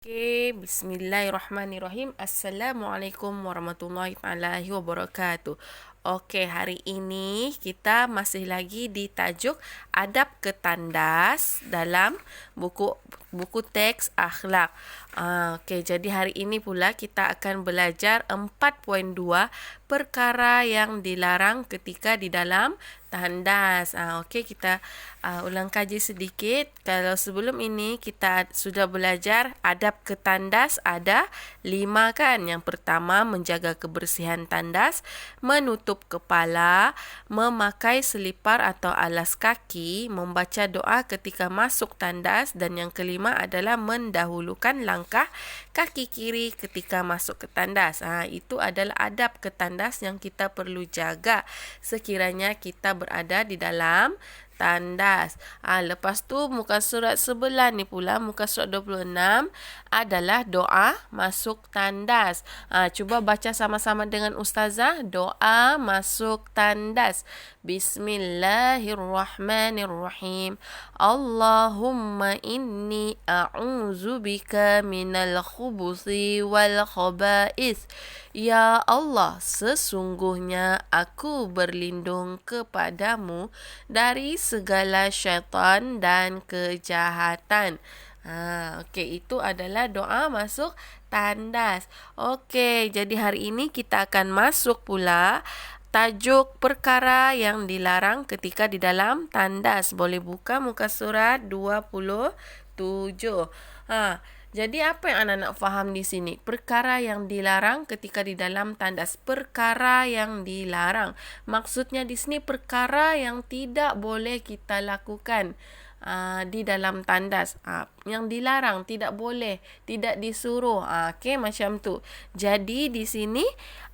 Okey, bismillahirrahmanirrahim. Assalamualaikum warahmatullahi wabarakatuh. Okey, hari ini kita masih lagi di tajuk adab ketandas dalam buku teks akhlak. Okey, jadi hari ini pula kita akan belajar 4.2 perkara yang dilarang ketika di dalam tandas. Okey, kita ulang kaji sedikit. Kalau sebelum ini kita sudah belajar adab ketandas ada 5 kan. Yang pertama, menjaga kebersihan tandas, menutup kepala, memakai selipar atau alas kaki, membaca doa ketika masuk tandas, dan yang kelima adalah mendahulukan langkah kaki kiri ketika masuk ke tandas. Itu adalah adab ketandas yang kita perlu jaga sekiranya kita berada di dalam tandas. Lepas tu muka surat sebelah ni pula, muka surat 26 adalah doa masuk tandas. Cuba baca sama-sama dengan ustazah. Doa masuk tandas. Bismillahirrahmanirrahim. Allahumma inni a'udzubika minal khubuthi wal khaba'ith. Ya Allah, sesungguhnya aku berlindung kepadamu dari segala syaitan dan kejahatan. Okey, itu adalah doa masuk tandas. Okey, jadi hari ini kita akan masuk pula tajuk perkara yang dilarang ketika di dalam tandas. Boleh buka muka surat 27. Jadi apa yang anak nak faham di sini? Perkara yang dilarang ketika di dalam tandas. Perkara yang dilarang. Maksudnya di sini perkara yang tidak boleh kita lakukan di dalam tandas. Yang dilarang, tidak boleh, tidak disuruh. Okey, macam tu. Jadi di sini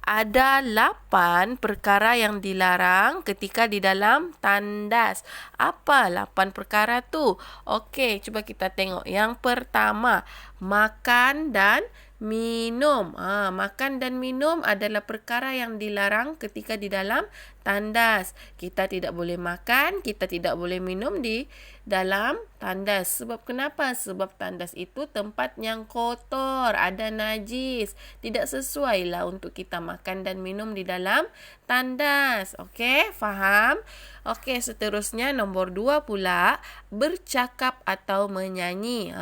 ada 8 perkara yang dilarang ketika di dalam tandas. Apa 8 perkara tu? Okey, cuba kita tengok. Yang pertama, makan dan minum. Makan dan minum adalah perkara yang dilarang ketika di dalam tandas. Kita tidak boleh makan, kita tidak boleh minum di dalam tandas. Sebab kenapa? Sebab tandas itu tempat yang kotor, ada najis. Tidak sesuai lah untuk kita makan dan minum di dalam tandas. Okey, faham? Okey, seterusnya nombor 2 pula, bercakap atau menyanyi.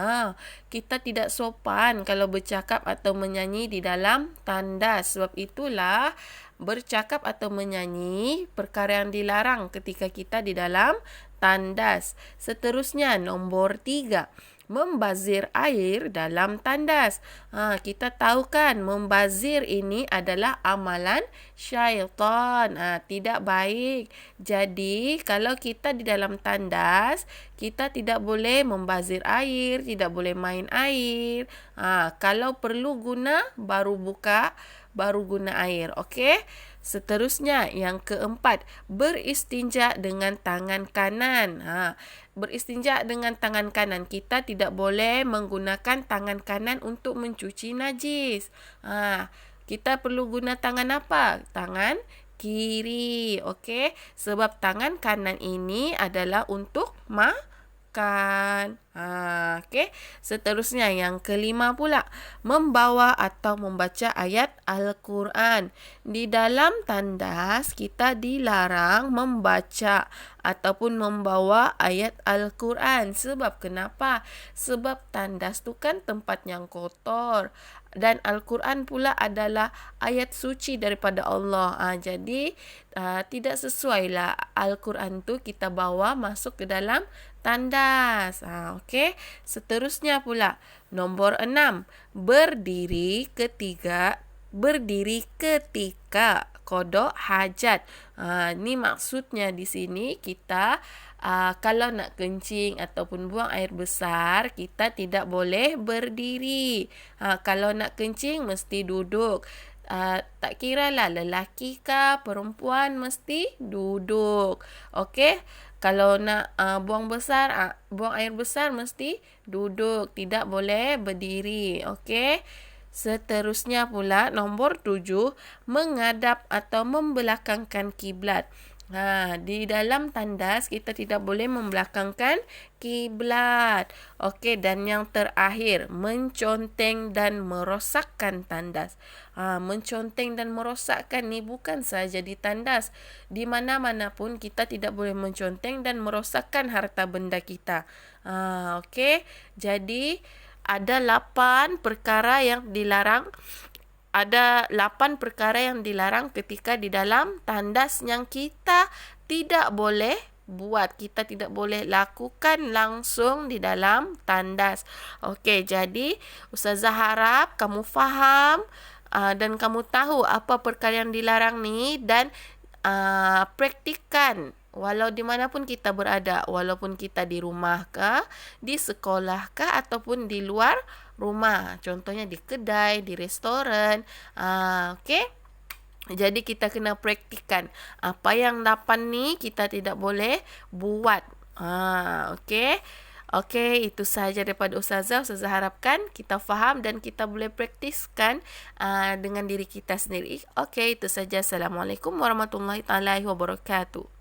Kita tidak sopan kalau bercakap atau menyanyi di dalam tandas. Sebab itulah bercakap atau menyanyi perkara yang dilarang ketika kita di dalam tandas. Seterusnya nombor 3, membazir air dalam tandas. Kita tahu kan membazir ini adalah amalan syaitan. Tidak baik. Jadi kalau kita di dalam tandas, kita tidak boleh membazir air, tidak boleh main air. Kalau perlu guna, baru guna air. Okey? Seterusnya, yang keempat, beristinja dengan tangan kanan. Beristinja dengan tangan kanan. Kita tidak boleh menggunakan tangan kanan untuk mencuci najis. Kita perlu guna tangan apa? Tangan kiri. Okey? Sebab tangan kanan ini adalah untuk makan. Okey. Seterusnya, yang kelima pula, membawa atau membaca ayat Al-Quran. Di dalam tandas kita dilarang membaca ataupun membawa ayat Al-Quran. Sebab kenapa? Sebab tandas tu kan tempat yang kotor. Dan Al-Quran pula adalah ayat suci daripada Allah. Jadi tidak sesuai lah Al-Quran tu kita bawa masuk ke dalam tandas. Okey. Seterusnya pula, nombor 6, berdiri ketika kodok hajat. Ni maksudnya di sini kita kalau nak kencing ataupun buang air besar, kita tidak boleh berdiri. Kalau nak kencing mesti duduk. Tak kira lah lelaki ke perempuan, mesti duduk. Okey? Kalau nak buang air besar mesti duduk, tidak boleh berdiri. Okey? Seterusnya pula, nombor 7, menghadap atau membelakangkan kiblat. Di dalam tandas kita tidak boleh membelakangkan kiblat. Okey, dan yang terakhir, menconteng dan merosakkan tandas. Menconteng dan merosakkan ni bukan saja di tandas. Di mana-mana pun kita tidak boleh menconteng dan merosakkan harta benda kita. Okey, jadi ada 8 perkara yang dilarang. Ada 8 perkara yang dilarang ketika di dalam tandas yang kita tidak boleh buat. Kita tidak boleh lakukan langsung di dalam tandas. Okey, jadi Ustazah harap kamu faham dan kamu tahu apa perkara yang dilarang ni dan praktikan walau di mana pun kita berada, walaupun kita di rumah ke, di sekolah ke ataupun di luar rumah. Contohnya di kedai, di restoran. Okey. Jadi kita kena praktikan. Apa yang 8 ni kita tidak boleh buat. Okey. Okey, itu sahaja daripada Ustazah. Ustazah harapkan kita faham dan kita boleh praktiskan dengan diri kita sendiri. Okey, itu saja. Assalamualaikum warahmatullahi wabarakatuh.